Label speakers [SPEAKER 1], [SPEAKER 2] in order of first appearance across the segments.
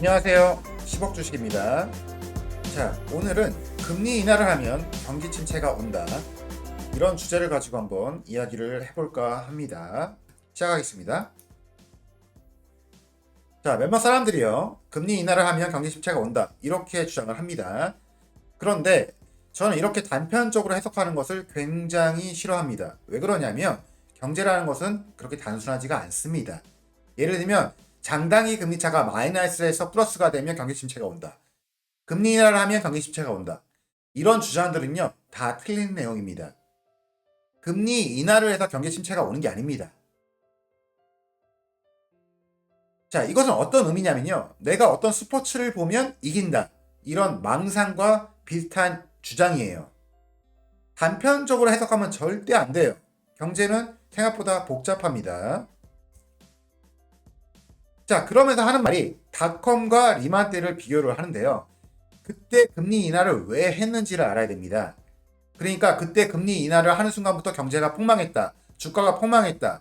[SPEAKER 1] 안녕하세요. 10억 주식입니다. 자, 오늘은 금리 인하를 하면 경기 침체가 온다. 이런 주제를 가지고 한번 이야기를 해볼까 합니다. 시작하겠습니다. 자, 몇몇 사람들이요, 금리 인하를 하면 경기 침체가 온다, 이렇게 주장을 합니다. 그런데 저는 이렇게 단편적으로 해석하는 것을 굉장히 싫어합니다. 왜 그러냐면 경제라는 것은 그렇게 단순하지가 않습니다. 예를 들면 장단기 금리차가 마이너스에서 플러스가 되면 경기 침체가 온다. 금리 인하를 하면 경기 침체가 온다. 이런 주장들은요, 다 틀린 내용입니다. 금리 인하를 해서 경기 침체가 오는 게 아닙니다. 자, 이것은 어떤 의미냐면요, 내가 어떤 스포츠를 보면 이긴다, 이런 망상과 비슷한 주장이에요. 단편적으로 해석하면 절대 안 돼요. 경제는 생각보다 복잡합니다. 자, 그러면서 하는 말이 닷컴과 리만 때를 비교를 하는데요. 그때 금리 인하를 왜 했는지를 알아야 됩니다. 그러니까 그때 금리 인하를 하는 순간부터 경제가 폭망했다, 주가가 폭망했다,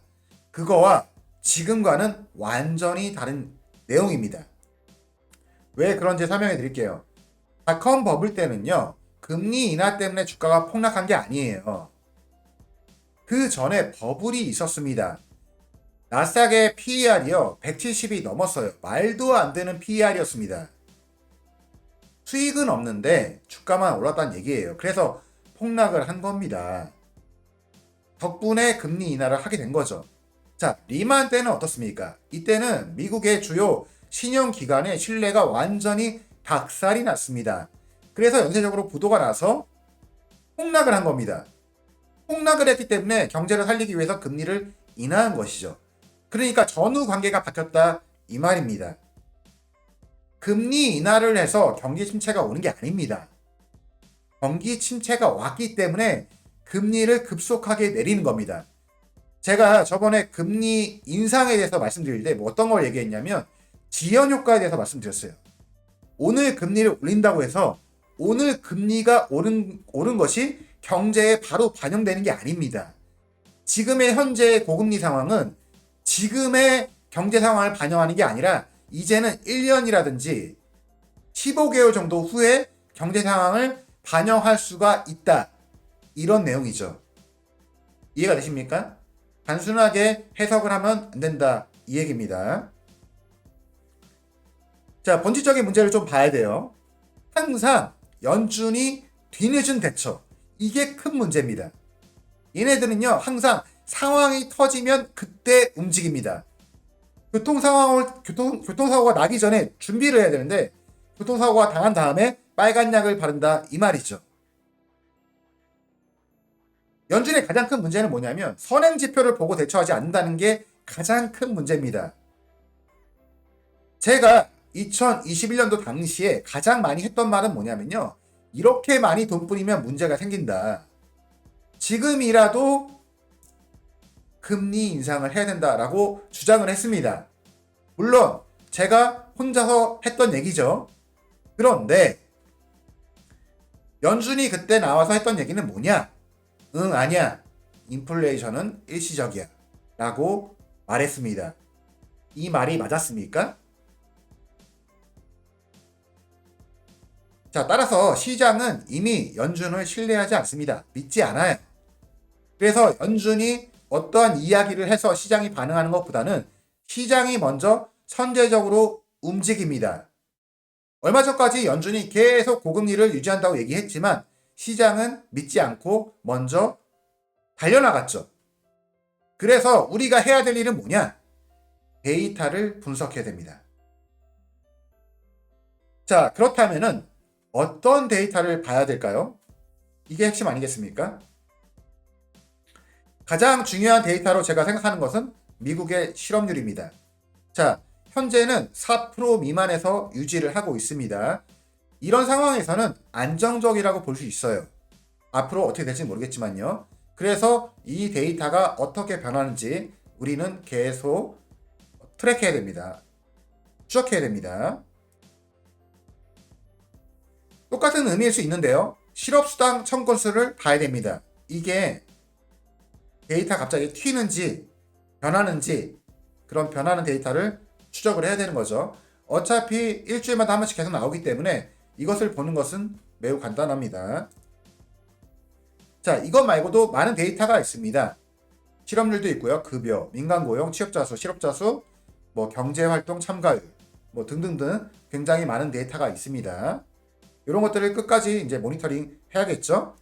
[SPEAKER 1] 그거와 지금과는 완전히 다른 내용입니다. 왜 그런지 설명해 드릴게요. 닷컴 버블 때는요, 금리 인하 때문에 주가가 폭락한 게 아니에요. 그 전에 버블이 있었습니다. 나스닥의 PER이요, 170이 넘었어요. 말도 안 되는 PER이었습니다. 수익은 없는데 주가만 올랐다는 얘기예요. 그래서 폭락을 한 겁니다. 덕분에 금리 인하를 하게 된 거죠. 자, 리만 때는 어떻습니까? 이때는 미국의 주요 신용기관의 신뢰가 완전히 박살이 났습니다. 그래서 연쇄적으로 부도가 나서 폭락을 한 겁니다. 폭락을 했기 때문에 경제를 살리기 위해서 금리를 인하한 것이죠. 그러니까 전후 관계가 바뀌었다, 이 말입니다. 금리 인하를 해서 경기 침체가 오는 게 아닙니다. 경기 침체가 왔기 때문에 금리를 급속하게 내리는 겁니다. 제가 저번에 금리 인상에 대해서 말씀드릴 때 어떤 걸 얘기했냐면 지연 효과에 대해서 말씀드렸어요. 오늘 금리를 올린다고 해서 오늘 금리가 오른 것이 경제에 바로 반영되는 게 아닙니다. 지금의 현재 고금리 상황은 지금의 경제 상황을 반영하는 게 아니라 이제는 1년이라든지 15개월 정도 후에 경제 상황을 반영할 수가 있다, 이런 내용이죠. 이해가 되십니까? 단순하게 해석을 하면 안 된다, 이 얘기입니다. 자, 본질적인 문제를 좀 봐야 돼요. 항상 연준이 뒤늦은 대처, 이게 큰 문제입니다. 얘네들은요, 항상 상황이 터지면 그때 움직입니다. 교통사고가 나기 전에 준비를 해야 되는데 교통사고가 당한 다음에 빨간 약을 바른다, 이 말이죠. 연준의 가장 큰 문제는 뭐냐면 선행지표를 보고 대처하지 않는다는 게 가장 큰 문제입니다. 제가 2021년도 당시에 가장 많이 했던 말은 뭐냐면요, 이렇게 많이 돈 뿌리면 문제가 생긴다, 지금이라도 금리 인상을 해야 된다라고 주장을 했습니다. 물론 제가 혼자서 했던 얘기죠. 그런데 연준이 그때 나와서 했던 얘기는 뭐냐? 응, 아니야, 인플레이션은 일시적이야 라고 말했습니다. 이 말이 맞았습니까? 자, 따라서 시장은 이미 연준을 신뢰하지 않습니다. 믿지 않아요. 그래서 연준이 어떠한 이야기를 해서 시장이 반응하는 것보다는 시장이 먼저 선제적으로 움직입니다. 얼마 전까지 연준이 계속 고금리를 유지한다고 얘기했지만 시장은 믿지 않고 먼저 달려나갔죠. 그래서 우리가 해야 될 일은 뭐냐? 데이터를 분석해야 됩니다. 자, 그렇다면은 어떤 데이터를 봐야 될까요? 이게 핵심 아니겠습니까? 가장 중요한 데이터로 제가 생각하는 것은 미국의 실업률입니다. 자, 현재는 4% 미만에서 유지를 하고 있습니다. 이런 상황에서는 안정적이라고 볼 수 있어요. 앞으로 어떻게 될지 모르겠지만요. 그래서 이 데이터가 어떻게 변하는지 우리는 계속 트랙해야 됩니다. 추적해야 됩니다. 똑같은 의미일 수 있는데요, 실업수당 청구수를 봐야 됩니다. 이게 데이터 갑자기 튀는지 변하는지, 그런 변하는 데이터를 추적을 해야 되는 거죠. 어차피 일주일마다 한 번씩 계속 나오기 때문에 이것을 보는 것은 매우 간단합니다. 자, 이것 말고도 많은 데이터가 있습니다. 실업률도 있고요. 급여, 민간고용, 취업자 수, 실업자 수, 뭐 경제활동 참가율, 뭐 등등등 굉장히 많은 데이터가 있습니다. 이런 것들을 끝까지 이제 모니터링 해야겠죠.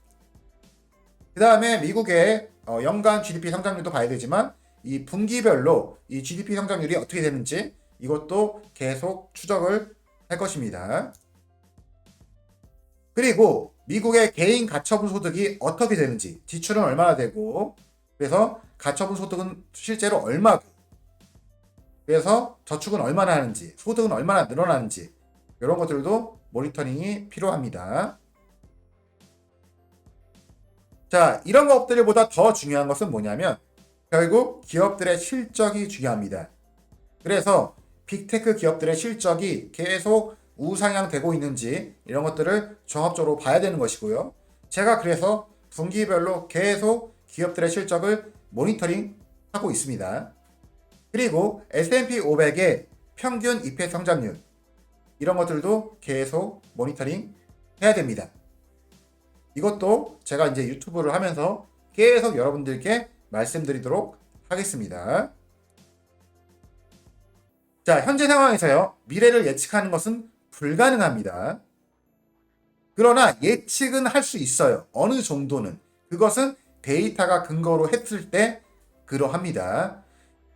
[SPEAKER 1] 그 다음에 미국의 연간 GDP 성장률도 봐야 되지만 이 분기별로 이 GDP 성장률이 어떻게 되는지 이것도 계속 추적을 할 것입니다. 그리고 미국의 개인 가처분 소득이 어떻게 되는지, 지출은 얼마나 되고, 그래서 가처분 소득은 실제로 얼마고, 그래서 저축은 얼마나 하는지, 소득은 얼마나 늘어나는지 이런 것들도 모니터링이 필요합니다. 자, 이런 것들보다 더 중요한 것은 뭐냐면 결국 기업들의 실적이 중요합니다. 그래서 빅테크 기업들의 실적이 계속 우상향되고 있는지 이런 것들을 종합적으로 봐야 되는 것이고요. 제가 그래서 분기별로 계속 기업들의 실적을 모니터링 하고 있습니다. 그리고 S&P 500의 평균 EPS 성장률 이런 것들도 계속 모니터링 해야 됩니다. 이것도 제가 이제 유튜브를 하면서 계속 여러분들께 말씀드리도록 하겠습니다. 자, 현재 상황에서요. 미래를 예측하는 것은 불가능합니다. 그러나 예측은 할 수 있어요. 어느 정도는. 그것은 데이터가 근거로 했을 때 그러합니다.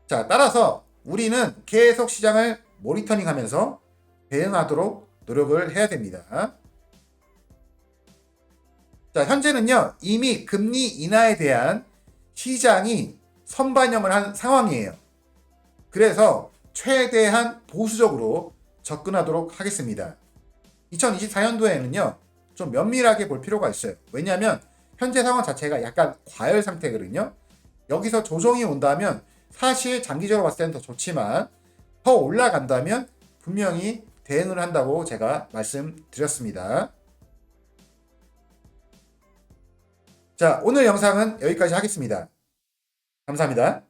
[SPEAKER 1] 자, 따라서 우리는 계속 시장을 모니터링하면서 대응하도록 노력을 해야 됩니다. 자, 현재는요. 이미 금리 인하에 대한 시장이 선반영을 한 상황이에요. 그래서 최대한 보수적으로 접근하도록 하겠습니다. 2024년도에는요. 좀 면밀하게 볼 필요가 있어요. 왜냐하면 현재 상황 자체가 약간 과열 상태거든요. 여기서 조정이 온다면 사실 장기적으로 봤을 때는 더 좋지만 더 올라간다면 분명히 대응을 한다고 제가 말씀드렸습니다. 자, 오늘 영상은 여기까지 하겠습니다. 감사합니다.